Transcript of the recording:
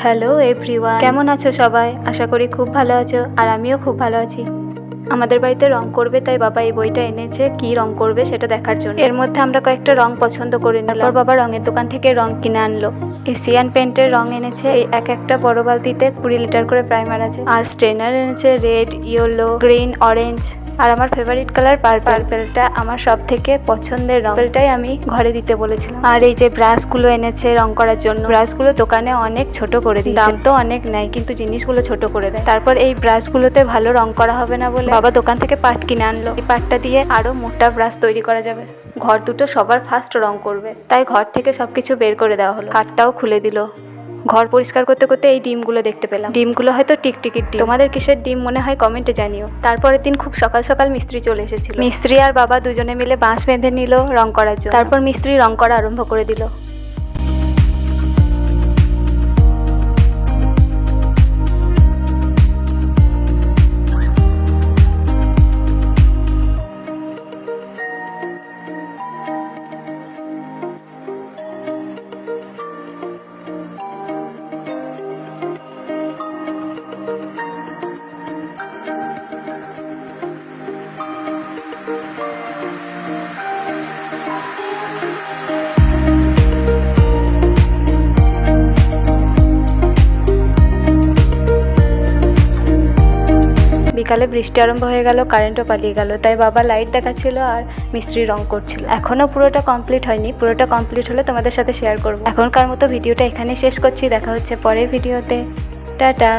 Hello everyone, কেমন আছো সবাই? আশা করি খুব ভালো আছো, আর আমিও খুব ভালো আছি। আমাদের বাড়িতে রং করবে, তাই বাবা এই বইটা এনেছে কি রং করবে সেটা দেখার জন্য। এর মধ্যে আমরা কয়েকটা রং পছন্দ করে নিলাম। তারপর বাবা রঙের দোকান থেকে রং কিনে আনলো। এশিয়ান পেন্টের রং এনেছে। এই এক একটা বড় বালতিতে 20 লিটার করে প্রাইমার আছে। আর স্ট্রেনার এনেছে রেড, ইয়েলো, গ্রিন, অরেঞ্জ। আর আমার ফেভারিট কালার পার্পেলটা আমার সব থেকে পছন্দের রং। পার্পেলটাই আমি ঘরে দিতে বলেছিলাম। আর এই যে ব্রাশগুলো এনেছে রং করার জন্য। ব্রাশগুলো দোকানে অনেক ছোট করে দিয়েছে, দাম তো অনেক নেয় কিন্তু জিনিসগুলো ছোট করে দেয়। তারপর এই ব্রাশগুলোতে ভালো রং করা হবে না বলে বাবা দোকান থেকে পাট কিনে আনলো। এই পাটটা দিয়ে আরো মোটা ব্রাশ তৈরি করা যাবে। ঘর দুটো সবার ফার্স্ট রং করবে, তাই ঘর থেকে সবকিছু বের করে দেওয়া হলো। খাটটাও খুলে দিল। ঘর পরিষ্কার করতে করতে এই ডিমগুলো দেখতে পেলাম। ডিমগুলো হয়তো টিকটিকির ডিম। তোমাদের কিসের ডিম মনে হয় কমেন্টে জানিও। তারপরের দিন খুব সকাল সকাল মিস্ত্রি চলে এসেছিল। মিস্ত্রি আর বাবা দুজনে মিলে বাঁশ বেঁধে নিল রং করার জন্য। তারপর মিস্ত্রি রং করা আরম্ভ করে দিল। বিকালে বৃষ্টি আরম্ভ হয়ে গেল, কারেন্টও পালিয়ে গেল, তাই বাবা লাইট দেখাচ্ছিল আর মিস্ত্রি রং করছিল। এখনও পুরোটা কমপ্লিট হয়নি, পুরোটা কমপ্লিট হলে তোমাদের সাথে শেয়ার করবো। এখনকার মতো ভিডিওটা এখানে শেষ করছি। দেখা হচ্ছে পরের ভিডিওতে। টাটা।